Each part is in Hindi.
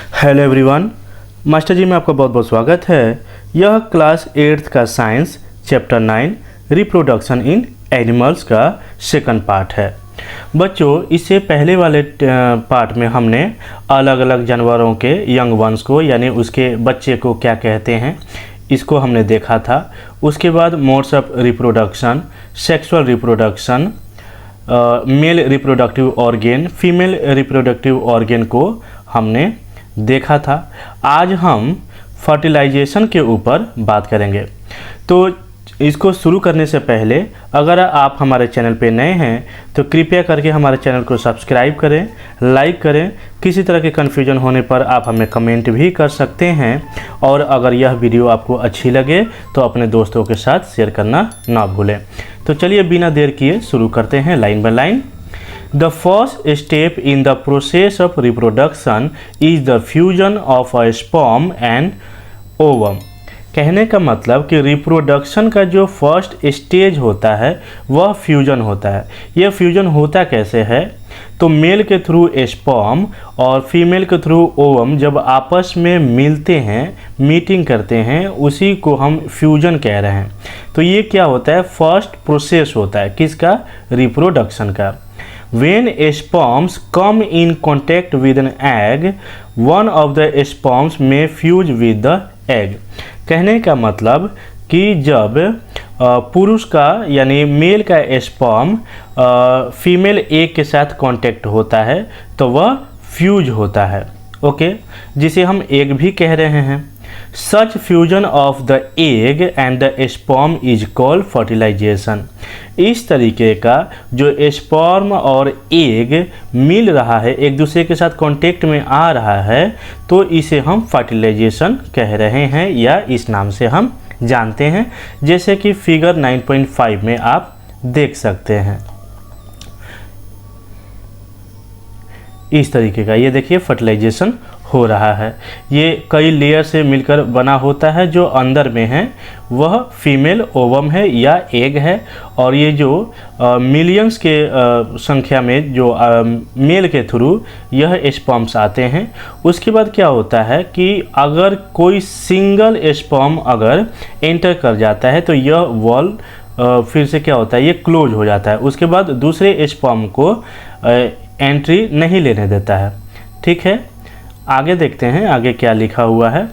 हेलो एवरीवन, मास्टर जी में आपका बहुत बहुत स्वागत है। यह क्लास 8th का science chapter 9 reproduction in animals का सेकंड पार्ट है। बच्चों, इससे पहले वाले पार्ट में हमने अलग अलग जानवरों के यंग वंस को यानी उसके बच्चे को क्या कहते हैं इसको हमने देखा था। उसके बाद modes of reproduction, sexual reproduction, male reproductive organ, female reproductive organ को हमने देखा था। आज हम फर्टिलाइजेशन के ऊपर बात करेंगे। तो इसको शुरू करने से पहले अगर आप हमारे चैनल पे नए हैं तो कृपया करके हमारे चैनल को सब्सक्राइब करें, लाइक करें। किसी तरह के कन्फ्यूजन होने पर आप हमें कमेंट भी कर सकते हैं। और अगर यह वीडियो आपको अच्छी लगे तो अपने दोस्तों के साथ शेयर करना ना भूलें। तो चलिए बिना देर किए शुरू करते हैं line by line. The first step in the process of reproduction is the fusion of a sperm and ovum। कहने का मतलब कि रिप्रोडक्शन का जो फर्स्ट स्टेज होता है वह फ्यूजन होता है। यह फ्यूजन होता कैसे है? तो मेल के थ्रू स्पर्म और फीमेल के थ्रू ओवम जब आपस में मिलते हैं, मीटिंग करते हैं, उसी को हम फ्यूजन कह रहे हैं। तो ये क्या होता है? फर्स्ट प्रोसेस होता है किसका? रिप्रोडक्शन का। When sperms come in contact with an egg, one of the sperms may fuse with the egg। कहने का मतलब कि जब पुरुष का यानी मेल का स्पर्म फीमेल एग के साथ कांटेक्ट होता है तो वह फ्यूज होता है, ओके, जिसे हम एग भी कह रहे हैं। Such fusion of the egg and the sperm is called fertilization। इस तरीके का जो स्पर्म और एग मिल रहा है, एक दूसरे के साथ कांटेक्ट में आ रहा है, तो इसे हम फर्टिलाइजेशन कह रहे हैं या इस नाम से हम जानते हैं। जैसे कि फिगर 9.5 में आप देख सकते हैं इस तरीके का। ये देखिए फर्टिलाइजेशन हो रहा है। ये कई लेयर से मिलकर बना होता है। जो अंदर में है वह फीमेल ओवम है या एग है, और ये जो मिलियंस के संख्या में जो मेल के थ्रू यह स्पर्म्स आते हैं। उसके बाद क्या होता है कि अगर कोई सिंगल स्पर्म अगर एंटर कर जाता है तो यह वॉल फिर से क्या होता है, ये क्लोज हो जाता है। उसके बाद दूसरे स्पर्म को एंट्री नहीं लेने देता है। ठीक है, आगे देखते हैं आगे क्या लिखा हुआ है।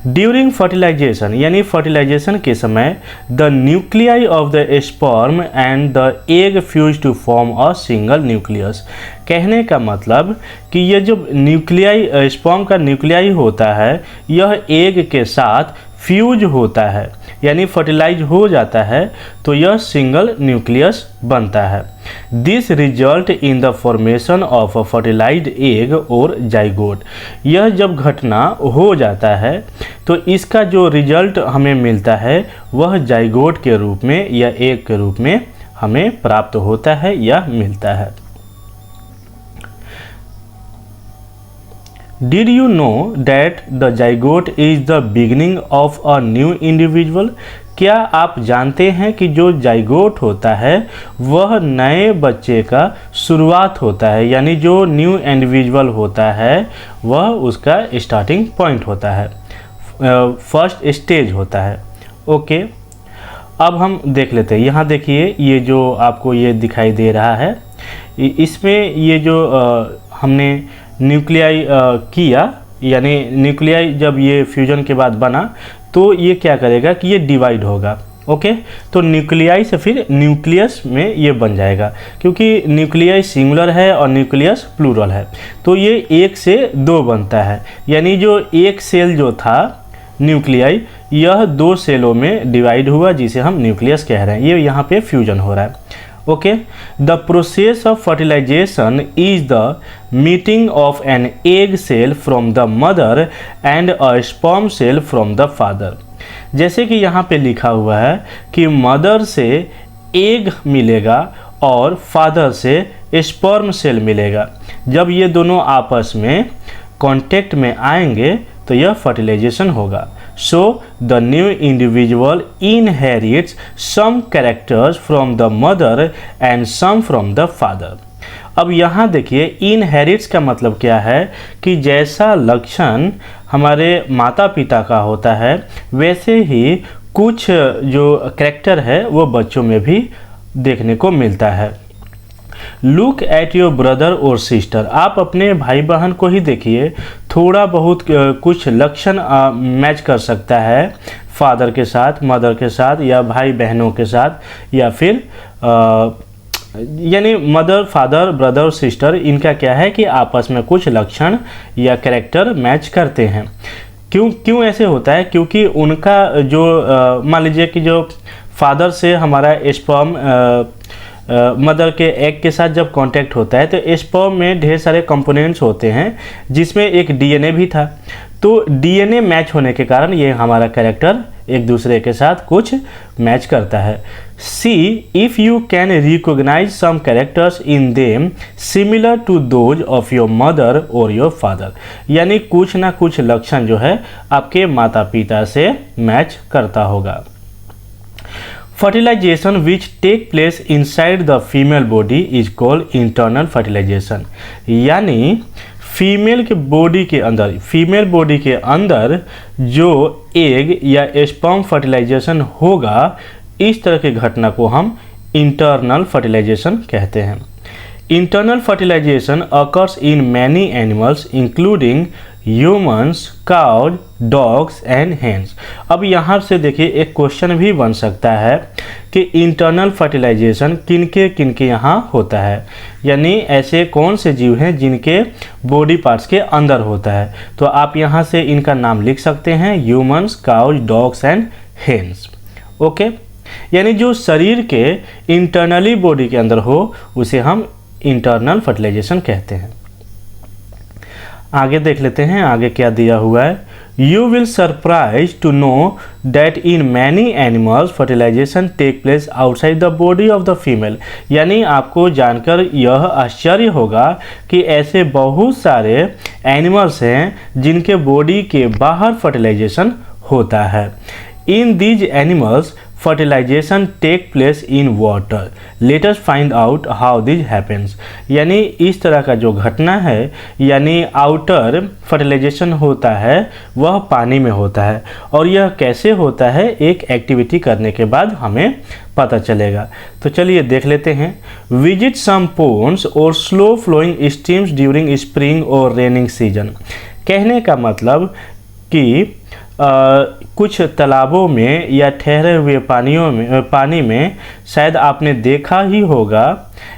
ड्यूरिंग फर्टिलाइजेशन यानी फर्टिलाइजेशन के समय the nuclei of the sperm and the egg fuse to form a single nucleus. कहने का मतलब कि यह जो न्यूक्लियाई स्पर्म का न्यूक्लियाई होता है यह एग के साथ फ्यूज होता है यानी फर्टिलाइज हो जाता है, तो यह सिंगल न्यूक्लियस बनता है। This result in the formation of a fertilised egg और जाइगोट। यह जब घटना हो जाता है तो इसका जो रिजल्ट हमें मिलता है वह जाइगोट के रूप में या एग के रूप में हमें प्राप्त होता है या मिलता है। Did you know that the zygote is the beginning of a new individual? क्या आप जानते हैं कि जो जाइगोट होता है वह नए बच्चे का शुरुआत होता है, यानी जो न्यू इंडिविजुअल होता है वह उसका स्टार्टिंग पॉइंट होता है, फर्स्ट स्टेज होता है। ओके, अब हम देख लेते हैं। यहाँ देखिए ये जो आपको ये दिखाई दे रहा है, इसमें ये जो हमने न्यूक्लियाई किया यानी न्यूक्लियाई जब ये फ्यूजन के बाद बना तो ये क्या करेगा कि ये डिवाइड होगा। ओके, तो न्यूक्लियाई से फिर न्यूक्लियस में ये बन जाएगा, क्योंकि न्यूक्लियाई सिंगुलर है और न्यूक्लियस प्लूरल है, तो ये एक से दो बनता है। यानी जो एक सेल जो था न्यूक्लियाई यह दो सेलों में डिवाइड हुआ जिसे हम न्यूक्लियस कह रहे हैं। ये यहाँ पे फ्यूजन हो रहा है। Okay, the process of fertilisation is the meeting of an egg cell from the mother and a sperm cell from the father. जैसे कि यहाँ पे लिखा हुआ है कि मदर से एग मिलेगा और फादर से स्पर्म सेल मिलेगा। जब ये दोनों आपस में कांटेक्ट में आएंगे तो यह फर्टिलाइजेशन होगा। So the new individual inherits some characters from the mother and some from the father। अब यहाँ देखिए इनहेरिट्स का मतलब क्या है कि जैसा लक्षण हमारे माता पिता का होता है वैसे ही कुछ जो कैरेक्टर है वो बच्चों में भी देखने को मिलता है। लुक एट योर ब्रदर और सिस्टर, आप अपने भाई बहन को ही देखिए, थोड़ा बहुत कुछ लक्षण मैच कर सकता है फादर के साथ, मदर के साथ, या भाई बहनों के साथ, या फिर यानी मदर फादर ब्रदर सिस्टर, इनका क्या है कि आपस में कुछ लक्षण या कैरेक्टर मैच करते हैं। क्यों ऐसे होता है? क्योंकि उनका जो मान लीजिए कि जो फादर से हमारा स्पर्म मदर के एग के साथ जब कांटेक्ट होता है तो स्पर्म में ढेर सारे कंपोनेंट्स होते हैं जिसमें एक डीएनए भी था। तो डीएनए मैच होने के कारण ये हमारा कैरेक्टर एक दूसरे के साथ कुछ मैच करता है। See if you can recognise some characters in them similar to those of your mother और योर फादर, यानी कुछ ना कुछ लक्षण जो है आपके माता पिता से मैच करता होगा। Fertilisation which take place inside the female body is called internal fertilisation, यानी फीमेल बॉडी के अंदर जो एग या स्पर्म फर्टिलाइजेशन होगा, इस तरह की घटना को हम इंटरनल फर्टिलाइजेशन कहते हैं। Internal fertilisation occurs in many animals including humans, cows, dogs and hens. अब यहाँ से देखिए एक क्वेश्चन भी बन सकता है कि इंटरनल फर्टिलाइजेशन किनके यहाँ होता है, यानी ऐसे कौन से जीव हैं जिनके बॉडी पार्ट्स के अंदर होता है। तो आप यहाँ से इनका नाम लिख सकते हैं, humans, cows, dogs and hens. Okay, यानी जो शरीर के इंटरनली बॉडी के अंदर हो उसे हम इंटरनल फर्टिलाइजेशन कहते हैं। आगे देख लेते हैं आगे क्या दिया हुआ है। You will surprise to know that in many animals fertilisation take place outside the body of the female, यानी आपको जानकर यह आश्चर्य होगा कि ऐसे बहुत सारे एनिमल्स हैं जिनके बॉडी के बाहर फर्टिलाइजेशन होता है। In these animals fertilisation take place in water, let us find out how this happens, यानी इस तरह का जो घटना है, यानी आउटर फर्टिलाइजेशन होता है वह पानी में होता है, और यह कैसे होता है एक एक्टिविटी करने के बाद हमें पता चलेगा। तो चलिए देख लेते हैं। विजिट सम पोन्ड्स और slow flowing streams during spring और रेनिंग सीजन, कहने का मतलब कि कुछ तालाबों में या ठहरे हुए पानी में शायद आपने देखा ही होगा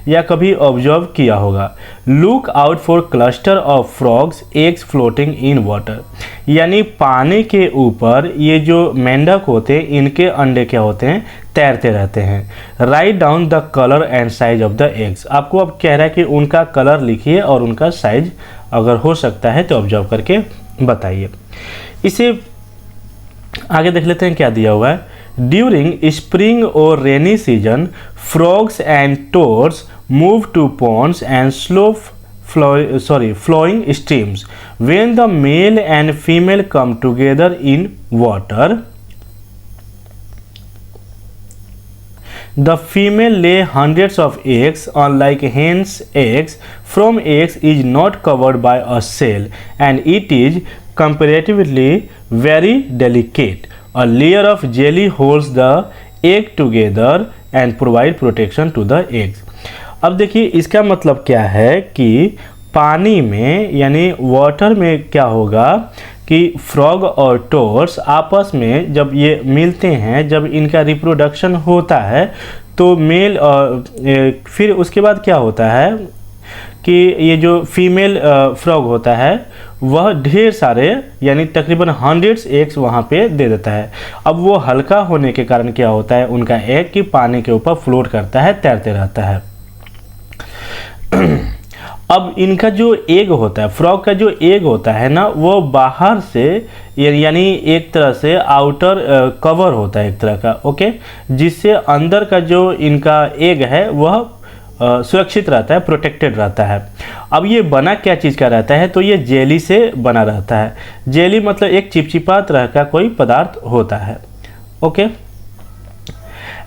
या कभी ऑब्जर्व किया होगा। Look out for cluster of frogs eggs floating in water, यानी पानी के ऊपर ये जो मेंढक होते हैं इनके अंडे क्या होते हैं, तैरते रहते हैं। Write down the colour and size of the eggs, आपको अब कह रहा है कि उनका कलर लिखिए और उनका साइज अगर हो सकता है तो ऑब्जर्व करके बताइए। इसे आगे देख लेते हैं क्या दिया हुआ है। ड्यूरिंग स्प्रिंग और rainy season frogs and toads move to ponds and flowing streams. When the male and female come together in water, the female lay hundreds of eggs, unlike hen's eggs. From eggs is not covered by a shell and it is comparatively very delicate. A layer of jelly holds the egg together and provide protection to the eggs. अब देखिए इसका मतलब क्या है कि पानी में यानी वाटर में क्या होगा कि फ्रॉग और टोड्स आपस में जब ये मिलते हैं, जब इनका रिप्रोडक्शन होता है तो मेल फिर उसके बाद क्या होता है कि ये जो फीमेल फ्रॉग होता है वह ढेर सारे यानी तकरीबन 100 एग्स वहाँ पे दे देता है। अब वो हल्का होने के कारण क्या होता है, उनका एग की पानी के ऊपर फ्लोट करता है, तैरते रहता है। अब इनका जो एग होता है, फ्रॉग का जो एग होता है ना, वो बाहर से यानी एक तरह से आउटर कवर होता है एक तरह का, ओके, जिससे अंदर का जो इनका एग है वह सुरक्षित रहता है, प्रोटेक्टेड रहता है। अब ये बना क्या चीज़ का रहता है, तो ये जेली से बना रहता है। जेली मतलब एक चिपचिपा तरह का कोई पदार्थ होता है, okay.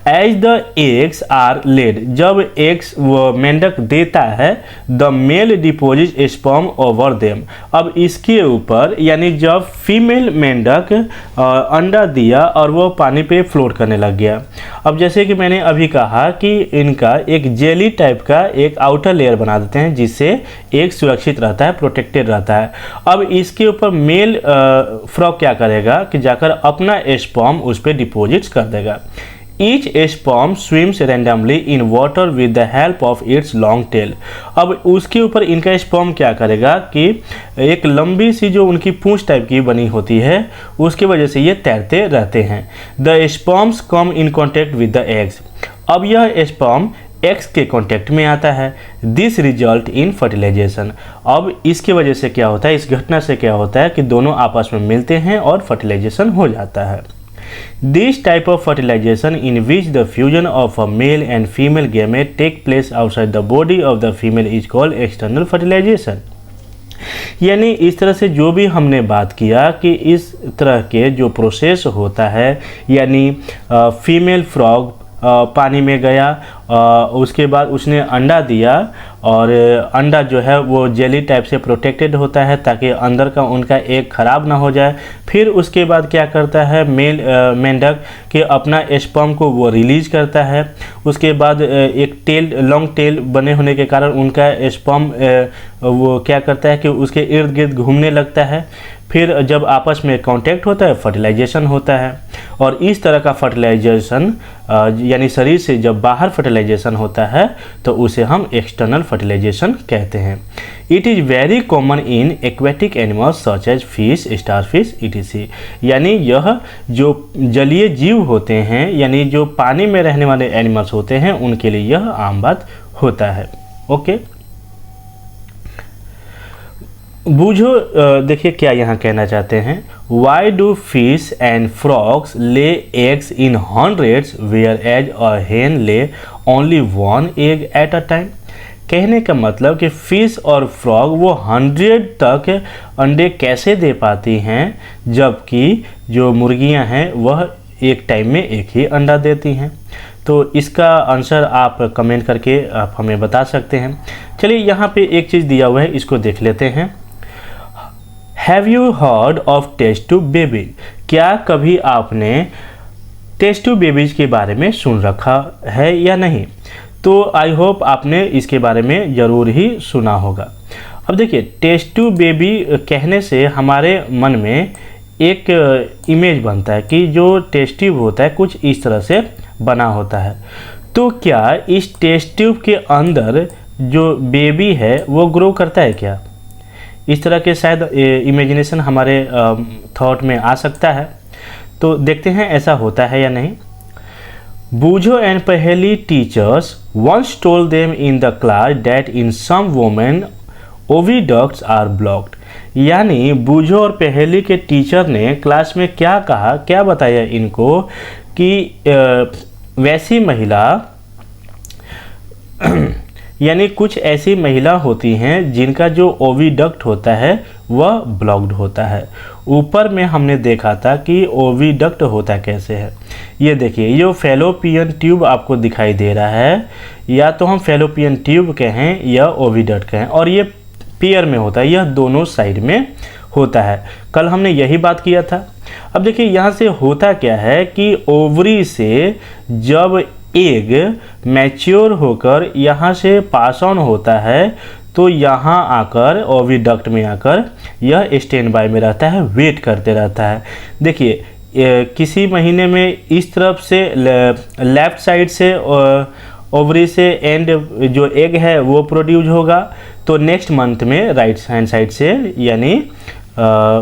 As the eggs are laid, जब एग्स वो मेंढक देता है, the male deposit sperm over them. अब इसके ऊपर यानी जब फीमेल मेंढक अंडा दिया और वो पानी पे फ्लोट करने लग गया। अब जैसे कि मैंने अभी कहा कि इनका एक जेली टाइप का एक आउटर लेयर बना देते हैं जिससे एग सुरक्षित रहता है, प्रोटेक्टेड रहता है। अब इसके ऊपर मेल फ्रॉग क्या करेगा कि जाकर अपना स्पर्म उस पर डिपोजिट कर देगा। Each sperm swims randomly in water with the help of its long tail। अब उसके ऊपर इनका स्पर्म क्या करेगा कि एक लंबी सी जो उनकी पूंछ टाइप की बनी होती है उसकी वजह से ये तैरते रहते हैं। The sperms come in contact with the eggs। अब यह स्पर्म एग्स के कांटेक्ट में आता है। This result in fertilisation. अब इसकी वजह से क्या होता है, इस घटना से क्या होता है कि दोनों आपस में मिलते हैं और फर्टिलाइजेशन हो जाता है। This type of fertilization in which the fusion of a male and female gamete take place outside the body of the female is called external fertilization। यानी इस तरह से जो भी हमने बात किया कि इस तरह के जो प्रोसेस होता है, यानी फीमेल फ्रॉग पानी में गया, उसके बाद उसने अंडा दिया और अंडा जो है वो जेली टाइप से प्रोटेक्टेड होता है ताकि अंदर का उनका एग खराब ना हो जाए। फिर उसके बाद क्या करता है मेल मेंढक कि अपना स्पर्म को वो रिलीज करता है। उसके बाद एक टेल लॉन्ग टेल बने होने के कारण उनका स्पर्म वो क्या करता है कि उसके इर्द गिर्द घूमने लगता है। फिर जब आपस में कांटेक्ट होता है फर्टिलाइजेशन होता है। और इस तरह का फर्टिलाइजेशन यानी शरीर से जब बाहर फर्टिलाइजेशन होता है तो उसे हम एक्सटर्नल फर्टिलाइजेशन कहते हैं। It is very common in aquatic animals such as fish, starfish etc। यानी यह जो जलीय जीव होते हैं यानी जो पानी में रहने वाले एनिमल्स होते हैं उनके लिए यह आम बात होता है। ओके, बूझो देखिए क्या यहाँ कहना चाहते हैं। Why do fish and frogs lay eggs in hundreds whereas a hen lay only one egg at a time. कहने का मतलब कि फिश और फ्रॉग वो 100 तक अंडे कैसे दे पाती हैं जबकि जो मुर्गियां हैं वह एक टाइम में एक ही अंडा देती हैं। तो इसका आंसर आप कमेंट करके आप हमें बता सकते हैं। चलिए यहाँ पे एक चीज़ दिया हुआ है, इसको देख लेते हैं। Have you heard of test tube baby. क्या कभी आपने टेस्ट ट्यूब बेबीज के बारे में सुन रखा है या नहीं? तो आई होप आपने इसके बारे में ज़रूर ही सुना होगा। अब देखिए टेस्ट ट्यूब बेबी कहने से हमारे मन में एक इमेज बनता है कि जो टेस्ट ट्यूब होता है कुछ इस तरह से बना होता है। तो क्या इस टेस्ट ट्यूब के अंदर जो बेबी है वो ग्रो करता है क्या? इस तरह के शायद इमेजिनेशन हमारे थॉट में आ सकता है। तो देखते हैं ऐसा होता है या नहीं। Boojho and Paheli teachers once told them in the class that in some women oviducts are blocked. यानी बूझो और पहेली के टीचर ने क्लास में क्या कहा, क्या बताया इनको कि वैसी महिला यानी कुछ ऐसी महिला होती हैं जिनका जो ओविडक्ट होता है वह ब्लॉक्ड होता है। ऊपर में हमने देखा था कि ओविडक्ट होता कैसे है। ये देखिए ये फैलोपियन ट्यूब आपको दिखाई दे रहा है, या तो हम फैलोपियन ट्यूब कहें या ओविडक्ट कहें, और ये पेयर में होता है, यह दोनों साइड में होता है। कल हमने यही बात किया था। अब देखिए यहाँ से होता क्या है कि ओवरी से जब एग मैच्योर होकर यहाँ से पास ऑन होता है तो यहाँ आकर ओविडक्ट में आकर यह स्टैंड बाय में रहता है, वेट करते रहता है। देखिए किसी महीने में इस तरफ से लेफ्ट साइड से ओवरी से एंड जो एग है वो प्रोड्यूस होगा, तो नेक्स्ट मंथ में राइट हैंड साइड से यानी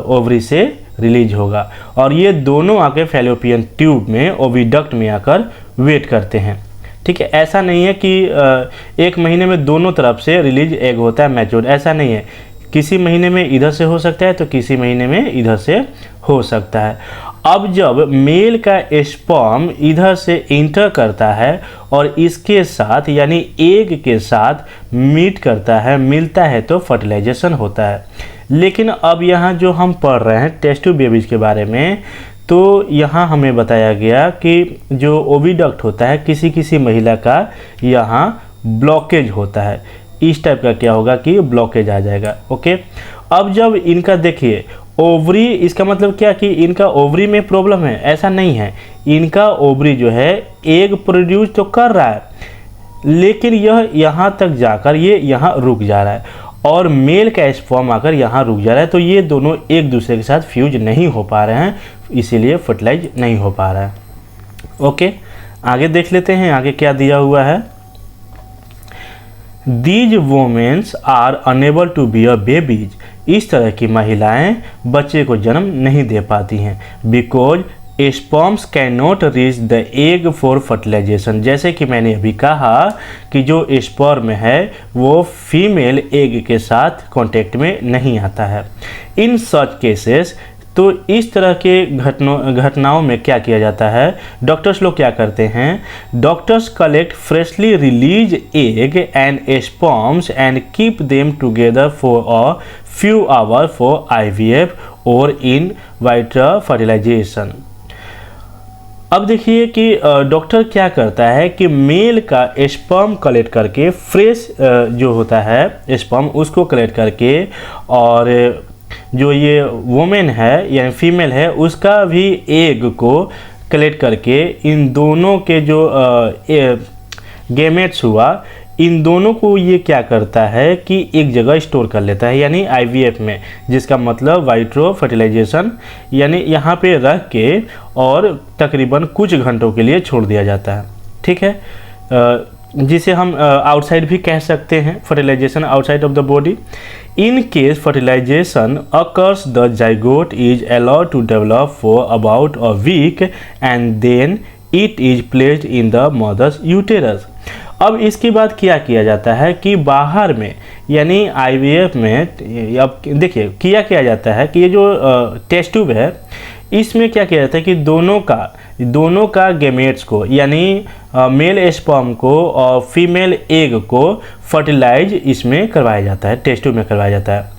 ओवरी से रिलीज होगा, और ये दोनों आके फैलोपियन ट्यूब में ओविडक्ट में आकर वेट करते हैं। ठीक है, ऐसा नहीं है कि एक महीने में दोनों तरफ से रिलीज एग होता है मैच्योर, ऐसा नहीं है। किसी महीने में इधर से हो सकता है तो किसी महीने में इधर से हो सकता है। अब जब मेल का स्पर्म इधर से इंटर करता है और इसके साथ यानी एग के साथ मीट करता है, मिलता है, तो फर्टिलाइजेशन होता है। लेकिन अब यहाँ जो हम पढ़ रहे हैं टेस्ट ट्यूब बेबीज के बारे में, तो यहाँ हमें बताया गया कि जो ओविडक्ट होता है किसी किसी महिला का यहाँ ब्लॉकेज होता है, इस टाइप का क्या होगा कि ब्लॉकेज आ जाएगा। ओके, अब जब इनका देखिए ओवरी, इसका मतलब क्या कि इनका ओवरी में प्रॉब्लम है, ऐसा नहीं है। इनका ओवरी जो है एग प्रोड्यूस तो कर रहा है, लेकिन यह यहाँ तक जाकर ये यहाँ रुक जा रहा है और मेल का स्पर्म आकर यहाँ रुक जा रहा है। तो ये दोनों एक दूसरे के साथ फ्यूज नहीं हो पा रहे हैं, इसीलिए फर्टिलाइज नहीं हो पा रहा है। ओके, आगे देख लेते हैं आगे क्या दिया हुआ है। These womens are unable to bear babies, इस तरह की महिलाएं बच्चे को जन्म नहीं दे पाती हैं। Because sperms can not reach the egg for fertilisation, जैसे कि मैंने अभी कहा कि जो स्पर्म है वो फीमेल एग के साथ कांटेक्ट में नहीं आता है। इन सच केसेस, तो इस तरह के घटनाओं में क्या किया जाता है, डॉक्टर्स लोग क्या करते हैं, doctors collect freshly release egg and sperms and keep them together for a few hour for IVF और इन वाइट्रो फर्टिलाइजेशन। अब देखिए कि डॉक्टर क्या करता है कि मेल का स्पर्म कलेक्ट करके, फ्रेश जो होता है स्पर्म उसको कलेक्ट करके, और जो ये वुमेन है यानी फीमेल है उसका भी एग को कलेक्ट करके, इन दोनों के जो गैमेट्स हुआ, इन दोनों को ये क्या करता है कि एक जगह स्टोर कर लेता है, यानी IVF में, जिसका मतलब वाइट्रो फर्टिलाइजेशन, यानी यहाँ पे रख के और तकरीबन कुछ घंटों के लिए छोड़ दिया जाता है। ठीक है, जिसे हम आउटसाइड भी कह सकते हैं, fertilisation outside of the body. In case fertilisation occurs the zygote is allowed to develop for about a week and then it is placed in the mother's uterus. अब इसके बाद क्या किया जाता है कि बाहर में यानी IVF में, अब देखिए किया जाता है कि ये जो टेस्ट ट्यूब है इसमें क्या किया जाता है कि दोनों का गैमेट्स को यानी मेल स्पर्म को और फीमेल एग को फर्टिलाइज इसमें करवाया जाता है, टेस्ट ट्यूब में करवाया जाता है।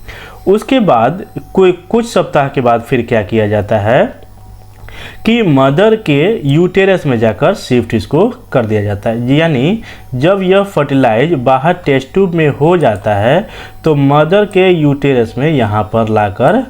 उसके बाद कुछ सप्ताह के बाद फिर क्या किया जाता है कि मदर के यूटेरस में जाकर शिफ्ट इसको कर दिया जाता है। यानी जब यह फर्टिलाइज बाहर टेस्ट ट्यूब में हो जाता है तो मदर के यूटेरस में यहाँ पर लाकर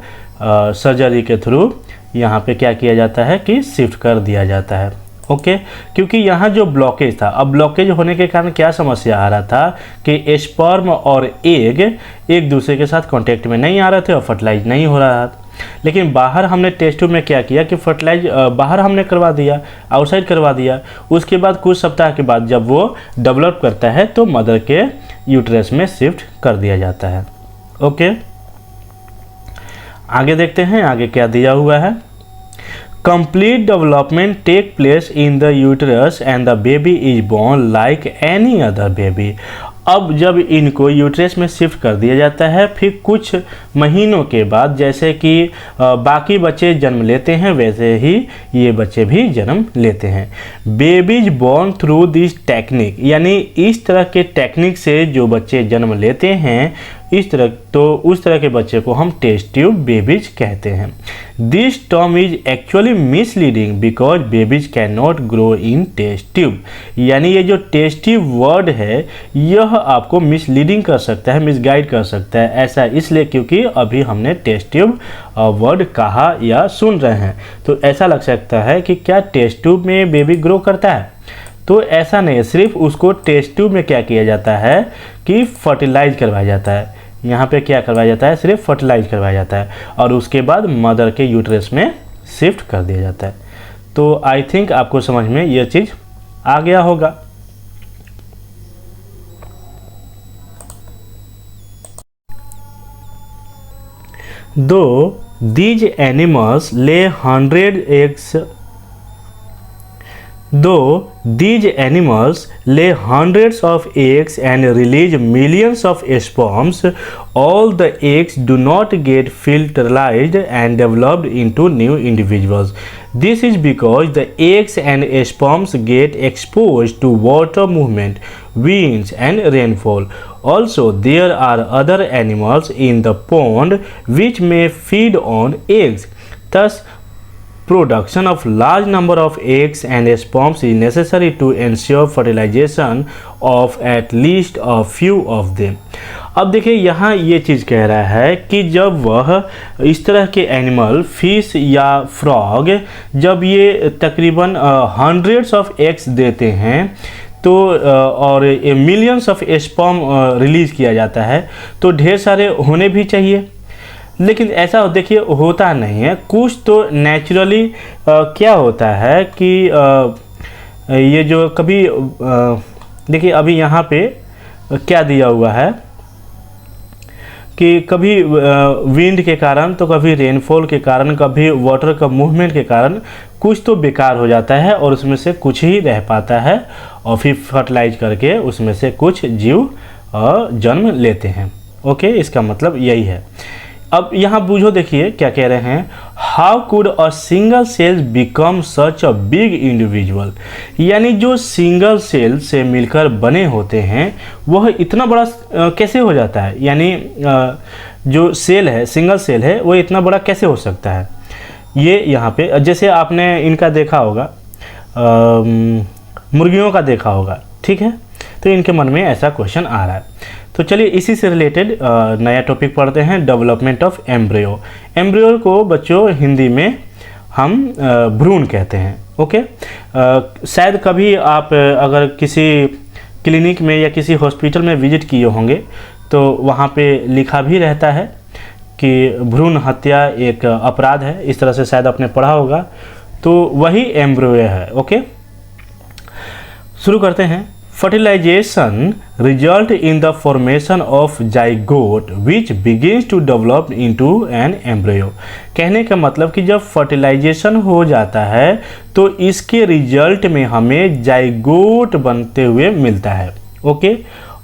सर्जरी के थ्रू यहाँ पे क्या किया जाता है कि शिफ्ट कर दिया जाता है। ओके, क्योंकि यहाँ जो ब्लॉकेज था, अब ब्लॉकेज होने के कारण क्या समस्या आ रहा था कि स्पर्म और एग एक दूसरे के साथ कांटेक्ट में नहीं आ रहे थे और फर्टिलाइज नहीं हो रहा था। लेकिन बाहर हमने टेस्ट ट्यूब में क्या किया कि फर्टिलाइज बाहर हमने करवा दिया, आउटसाइड करवा दिया। उसके बाद कुछ सप्ताह के बाद जब वो डेवलप करता है तो मदर के यूट्रस में शिफ्ट कर दिया जाता है। ओके, आगे देखते हैं आगे क्या दिया हुआ है। Complete development take place in the uterus and the baby is born like any other baby. अब जब इनको यूट्रस में शिफ्ट कर दिया जाता है, फिर कुछ महीनों के बाद जैसे कि बाकी बच्चे जन्म लेते हैं वैसे ही ये बच्चे भी जन्म लेते हैं। Babies born through this technique, यानी इस तरह के टेक्निक से जो बच्चे जन्म लेते हैं इस तरह, तो उस तरह के बच्चे को हम टेस्ट ट्यूब बेबीज कहते हैं। This term is actually misleading because babies can not grow in test tube. यानी ये जो टेस्ट ट्यूब वर्ड है यह आपको मिसलीडिंग कर सकता है, मिसगाइड कर सकता है। ऐसा इसलिए क्योंकि अभी हमने टेस्ट ट्यूब वर्ड कहा या सुन रहे हैं, तो ऐसा लग सकता है कि क्या टेस्ट ट्यूब में बेबी ग्रो करता है, तो ऐसा नहीं है। सिर्फ उसको टेस्ट ट्यूब में क्या किया जाता है कि फर्टिलाइज करवाया जाता है। यहाँ पे क्या करवाया जाता है, सिर्फ फर्टिलाइज करवाया जाता है और उसके बाद मदर के यूट्रस में शिफ्ट कर दिया जाता है। तो आई थिंक आपको समझ में यह चीज़ आ गया होगा। Though these animals lay hundreds of eggs and release millions of sperms, all the eggs do not get fertilized and developed into new individuals. This is because the eggs and sperms get exposed to water movement, winds and rainfall. Also, there are other animals in the pond which may feed on eggs. Thus, production of large number of eggs and sperms is necessary to ensure fertilization of at least a few of them। अब देखिए यहाँ ये चीज़ कह रहा है कि जब वह इस तरह के एनिमल, फिश या फ्रॉग, जब ये तकरीबन हंड्रेड्स ऑफ एग्स देते हैं तो और मिलियंस ऑफ स्पर्म रिलीज़ किया जाता है, तो ढेर सारे होने भी चाहिए। लेकिन ऐसा देखिए होता नहीं है, कुछ तो नेचुरली क्या होता है कि ये जो कभी देखिए अभी यहाँ पे क्या दिया हुआ है कि कभी विंड के कारण, तो कभी रेनफॉल के कारण, कभी वाटर का मूवमेंट के कारण कुछ तो बेकार हो जाता है और उसमें से कुछ ही रह पाता है और फिर फर्टिलाइज करके उसमें से कुछ जीव जन्म लेते हैं। ओके, इसका मतलब यही है। अब यहाँ बूझो, देखिए क्या कह रहे हैं, how could a single cell become such a big individual. यानी जो सिंगल सेल से मिलकर बने होते हैं वह इतना बड़ा कैसे हो जाता है, यानी जो सेल है, सिंगल सेल है, वो इतना बड़ा कैसे हो सकता है। ये यहाँ पे जैसे आपने इनका देखा होगा, मुर्गियों का देखा होगा, ठीक है, तो इनके मन में ऐसा क्वेश्चन आ रहा है। तो चलिए इसी से रिलेटेड नया टॉपिक पढ़ते हैं, डेवलपमेंट ऑफ एम्ब्रियो। एम्ब्रियो को बच्चों हिंदी में हम भ्रूण कहते हैं। ओके, शायद कभी आप अगर किसी क्लिनिक में या किसी हॉस्पिटल में विजिट किए होंगे तो वहाँ पे लिखा भी रहता है कि भ्रूण हत्या एक अपराध है, इस तरह से शायद आपने पढ़ा होगा, तो वही एम्ब्रियो है। ओके, शुरू करते हैं। Fertilization result in the formation of zygote which begins to develop into an embryo। कहने का मतलब कि जब फर्टिलाइजेशन हो जाता है तो इसके रिजल्ट में हमें जाइगोट बनते हुए मिलता है। ओके,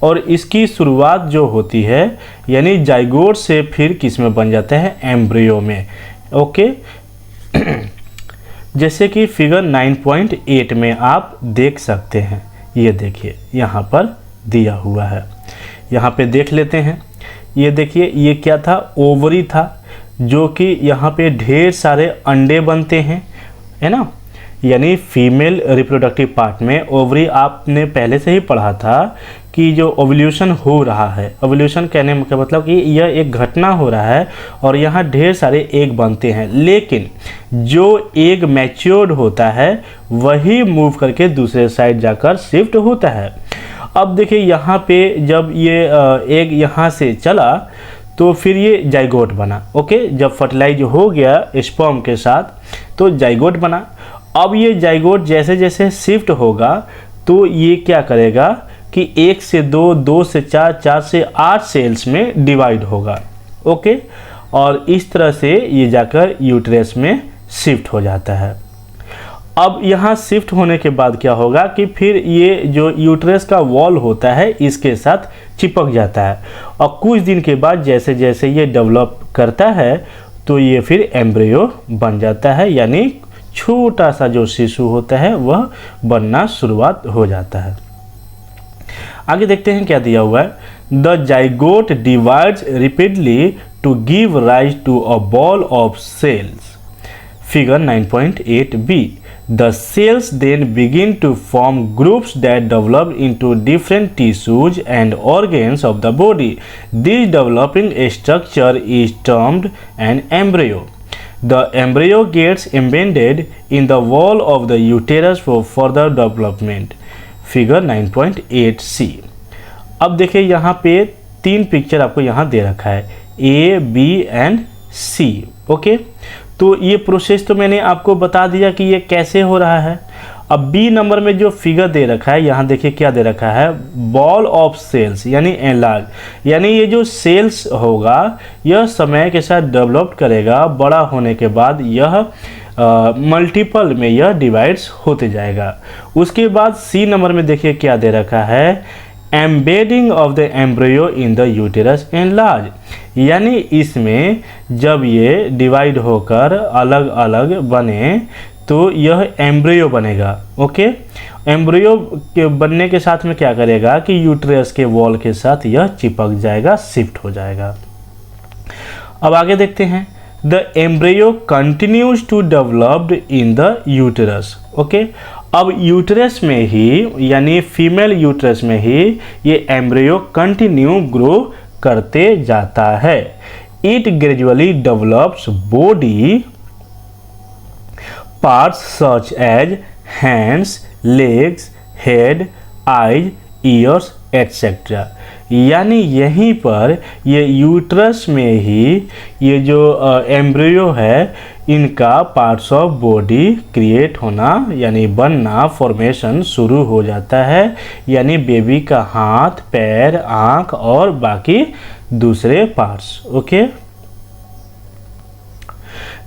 और इसकी शुरुआत जो होती है यानी जाइगोट से फिर किस में बन जाता है, एम्ब्रियो में। ओके, जैसे कि फिगर 9.8 में आप देख सकते हैं, ये देखिए यहाँ पर दिया हुआ है, यहाँ पे देख लेते हैं। ये देखिए ये क्या था, ओवरी था, जो कि यहाँ पे ढेर सारे अंडे बनते हैं, है ना, यानी फीमेल रिप्रोडक्टिव पार्ट में ओवरी आपने पहले से ही पढ़ा था कि जो ओव्यूलेशन हो रहा है, ओव्यूलेशन कहने का मतलब कि यह एक घटना हो रहा है और यहाँ ढेर सारे एग बनते हैं, लेकिन जो एग मैच्योर्ड होता है वही मूव करके दूसरे साइड जाकर शिफ्ट होता है। अब देखिए यहाँ पे जब ये एग यहाँ से चला तो फिर ये जाइगोट बना। ओके, जब फर्टिलाइज हो गया स्पर्म के साथ तो जाइगोट बना। अब ये जाइगोट जैसे जैसे शिफ्ट होगा तो ये क्या करेगा कि 1 से 2, 2 से 4, 4 से 8 सेल्स में डिवाइड होगा। ओके, और इस तरह से ये जाकर यूट्रस में शिफ्ट हो जाता है। अब यहाँ शिफ्ट होने के बाद क्या होगा कि फिर ये जो यूट्रस का वॉल होता है इसके साथ चिपक जाता है और कुछ दिन के बाद जैसे जैसे ये डेवलप करता है तो ये फिर एम्ब्रियो बन जाता है, यानी छोटा सा जो शिशु होता है वह बनना शुरुआत हो जाता है। आगे देखते हैं क्या दिया हुआ है। The zygote divides repeatedly to give rise to a ball of cells. Figure 9.8b। The cells then begin to form groups that develop into different tissues and organs of the body. This developing structure is termed an embryo. The embryo gets embedded in the wall of the uterus for further development. Figure 9.8c। अब देखिए यहाँ पे 3 पिक्चर आपको यहाँ दे रखा है, A, B and C। Okay, तो ये प्रोसेस तो मैंने आपको बता दिया कि ये कैसे हो रहा है। अब B नंबर में जो फिगर दे रखा है, यहाँ देखिए क्या दे रखा है, बॉल ऑफ सेल्स यानी एनलार्ज, यानी ये जो सेल्स होगा यह समय के साथ डेवलप करेगा, बड़ा होने के बाद यह मल्टीपल में यह डिवाइड्स होते जाएगा। उसके बाद सी नंबर में देखिए क्या दे रखा है, embedding of the embryo in the uterus enlarge, यानी इसमें जब ये डिवाइड होकर अलग अलग बने तो यह एम्ब्रियो बनेगा। ओके, एम्ब्रियो के बनने के साथ में क्या करेगा कि यूटेरस के वॉल के साथ यह चिपक जाएगा, शिफ्ट हो जाएगा। अब आगे देखते हैं। The embryo continues to developed in the uterus. Okay, अब यूटेरस में ही यानी फीमेल यूटेरस में ही ये एम्ब्रियो कंटिन्यू ग्रो करते जाता है। It gradually develops body parts such as hands, legs, head, eyes, ears etcetera. यानी यहीं पर ये यूट्रस में ही ये जो एम्ब्रियो है इनका पार्ट्स ऑफ बॉडी क्रिएट होना यानी बनना, फॉर्मेशन शुरू हो जाता है। यानी बेबी का हाथ, पैर, आँख और बाकी दूसरे parts. Okay,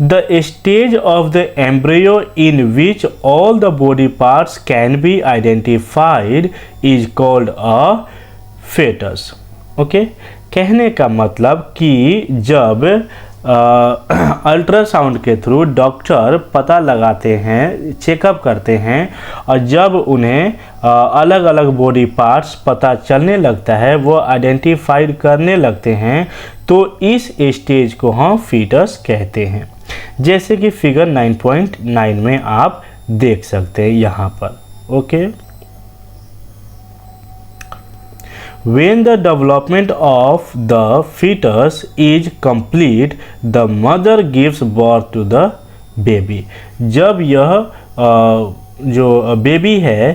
The stage of the embryo in which all the body parts can be identified is called a fetus. Okay? कहने का मतलब कि जब अल्ट्रासाउंड के थ्रू डॉक्टर पता लगाते हैं, चेकअप करते हैं और जब उन्हें अलग अलग बॉडी पार्ट्स पता चलने लगता है, वो आइडेंटिफाइड करने लगते हैं, तो इस स्टेज को हम फीटस कहते हैं। जैसे कि फिगर 9.9 में आप देख सकते हैं यहाँ पर। Okay, When the development of the fetus is complete, the mother gives birth to the baby. जब यह जो बेबी है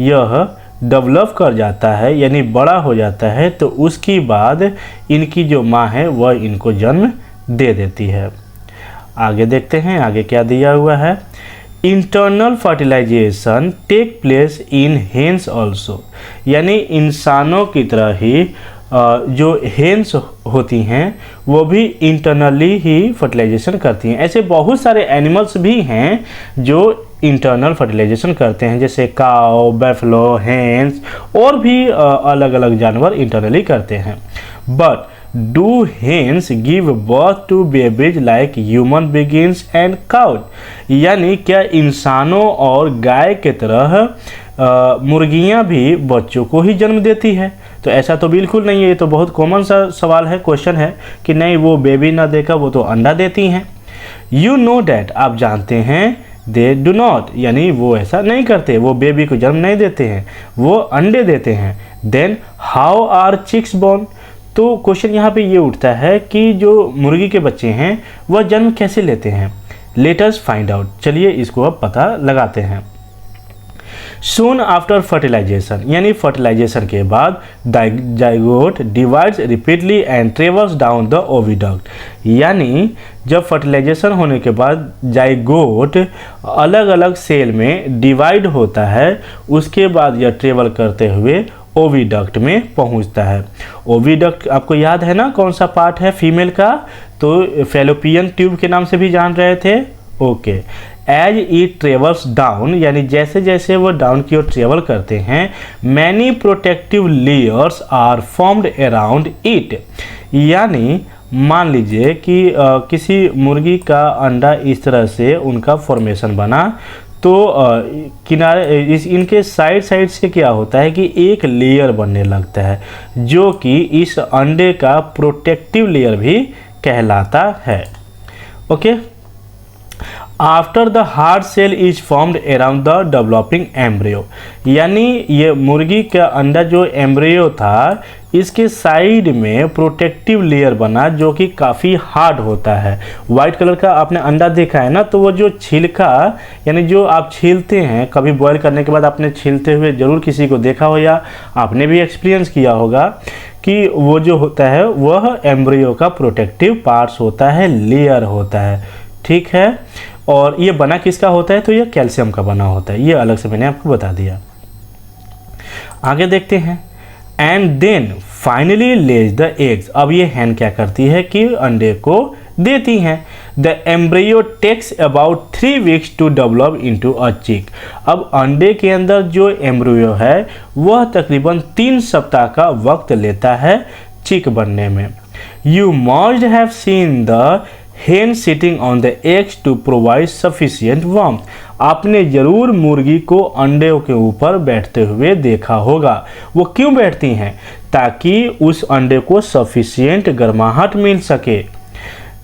यह डेवलप कर जाता है यानी बड़ा हो जाता है, तो उसके बाद इनकी जो माँ है वह इनको जन्म दे देती है। आगे देखते हैं आगे क्या दिया हुआ है। Internal fertilisation take place in hens also. यानी इंसानों की तरह ही जो हेन्स होती हैं वो भी इंटरनली ही फर्टिलाइजेशन करती हैं। ऐसे बहुत सारे एनिमल्स भी हैं जो इंटरनल फर्टिलाइजेशन करते हैं, जैसे काऊ, बैफलो, हेन्स और भी अलग अलग जानवर इंटरनली करते हैं। But Do hens give birth to babies like human beings and cows? यानी क्या इंसानों और गाय के तरह मुर्गियां भी बच्चों को ही जन्म देती है? तो ऐसा तो बिल्कुल नहीं है। ये तो बहुत कॉमन सा सवाल है, क्वेश्चन है कि नहीं वो बेबी ना देकर वो तो अंडा देती हैं। You know that, आप जानते हैं, they do not, यानी वो ऐसा नहीं करते, वो बेबी को जन्म नहीं देते हैं, वो अंडे देते हैं। Then how are chicks born? तो क्वेश्चन यहाँ पे ये उठता है कि जो मुर्गी के बच्चे हैं वह जन्म कैसे लेते हैं। लेट अस फाइंड आउट, चलिए इसको अब पता लगाते हैं। Soon after fertilization, यानी फर्टिलाइजेशन के बाद zygote divides repeatedly and travels down the oviduct. यानी जब फर्टिलाइजेशन होने के बाद जाइगोट अलग अलग सेल में डिवाइड होता है, उसके बाद यह ट्रेवल करते हुए ओविडक्ट में पहुंचता है। ओविडक्ट आपको याद है ना कौन सा पार्ट है फीमेल का? तो फैलोपियन ट्यूब के नाम से भी जान रहे थे। Okay, as it travels down, यानी जैसे जैसे वो डाउन की ओर ट्रेवल करते हैं, many protective layers are formed around it. यानी मान लीजिए कि किसी मुर्गी का अंडा इस तरह से उनका फॉर्मेशन बना, तो किनारे इनके साइड साइड से क्या होता है कि एक लेयर बनने लगता है जो कि इस अंडे का प्रोटेक्टिव लेयर भी कहलाता है। Okay, after the hard shell is formed around the developing embryo. यानी ये मुर्गी का अंडा जो एम्ब्रियो था इसके साइड में प्रोटेक्टिव लेयर बना जो कि काफ़ी हार्ड होता है। वाइट कलर का आपने अंडा देखा है ना, तो वो जो छिलका यानी जो आप छीलते हैं, कभी बॉयल करने के बाद आपने छीलते हुए ज़रूर किसी को देखा हो या आपने भी एक्सपीरियंस किया होगा कि वो जो होता है वह एम्ब्रियो का प्रोटेक्टिव पार्ट्स होता है, लेयर होता है। ठीक है, और ये बना किसका होता है? तो ये कैल्शियम का बना होता है। ये अलग से मैंने आपको बता दिया। आगे देखते हैं। And then finally lays the eggs. अब ये हैन क्या करती है कि अंडे को देती हैं। The embryo takes about 3 weeks to develop into a chick. अब अंडे के अंदर जो एम्ब्रियो है वह तकरीबन 3 सप्ताह का वक्त लेता है चिक बनने में। You must have seen the hen sitting on the eggs to provide sufficient warmth। आपने जरूर मुर्गी को अंडे के ऊपर बैठते हुए देखा होगा। वो क्यों बैठती हैं? ताकि उस अंडे को सफिशिएंट गर्माहट मिल सके।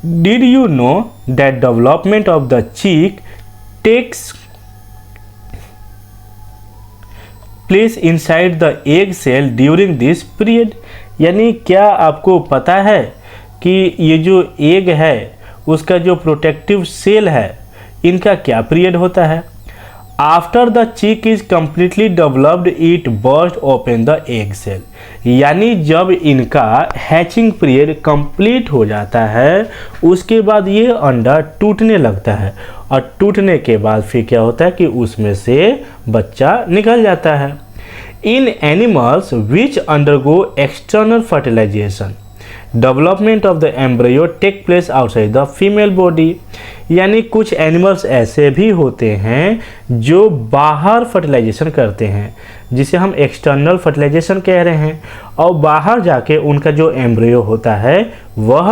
Did you know that development of the chick takes place inside the egg shell during this period. यानी क्या आपको पता है कि ये जो एग है उसका जो प्रोटेक्टिव सेल है इनका क्या पीरियड होता है। After the chick is completely developed it burst open the egg shell. यानी जब इनका हैचिंग पीरियड कंप्लीट हो जाता है उसके बाद ये अंडा टूटने लगता है और टूटने के बाद फिर क्या होता है कि उसमें से बच्चा निकल जाता है। In animals which undergo external fertilization development of the embryo take place outside the female body. यानी कुछ एनिमल्स ऐसे भी होते हैं जो बाहर फर्टिलाइजेशन करते हैं जिसे हम एक्सटर्नल फर्टिलाइजेशन कह रहे हैं, और बाहर जाके उनका जो एम्ब्रियो होता है वह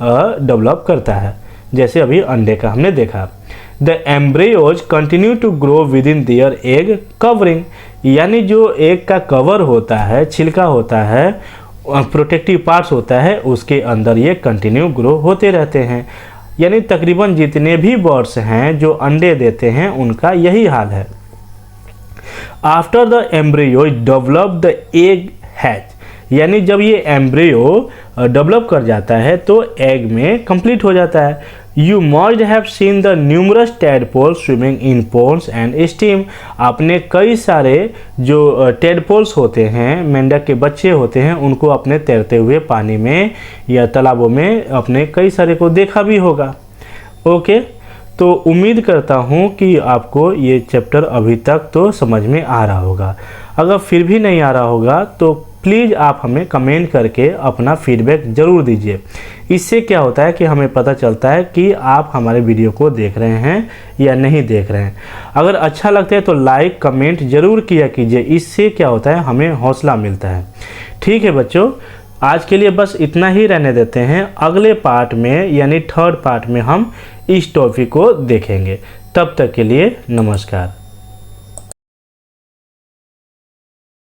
डेवलप करता है, जैसे अभी अंडे का हमने देखा। The embryos continue to grow within their egg covering. यानी जो एग का कवर होता है, छिलका होता है, प्रोटेक्टिव पार्ट्स होता है, उसके अंदर ये कंटिन्यू ग्रो होते रहते हैं। यानी तकरीबन जितने भी बर्ड्स हैं जो अंडे देते हैं उनका यही हाल है। After the embryo develop the egg hatch. यानी जब ये एम्ब्रियो डेवलप कर जाता है तो एग में कंप्लीट हो जाता है। You must have seen the numerous tadpole swimming in ponds and steam. आपने कई सारे जो टैडपोल्स होते हैं, मेंढक के बच्चे होते हैं, उनको अपने तैरते हुए पानी में या तालाबों में अपने कई सारे को देखा भी होगा। ओके, तो उम्मीद करता हूँ कि आपको ये चैप्टर अभी तक तो समझ में आ रहा होगा। अगर फिर भी नहीं आ रहा होगा तो प्लीज़ आप हमें कमेंट करके अपना फीडबैक ज़रूर दीजिए। इससे क्या होता है कि हमें पता चलता है कि आप हमारे वीडियो को देख रहे हैं या नहीं देख रहे हैं। अगर अच्छा लगता है तो लाइक कमेंट ज़रूर किया कीजिए, इससे क्या होता है हमें हौसला मिलता है। ठीक है बच्चों, आज के लिए बस इतना ही रहने देते हैं। अगले पार्ट में यानी थर्ड पार्ट में हम इस टॉपिक को देखेंगे। तब तक के लिए नमस्कार।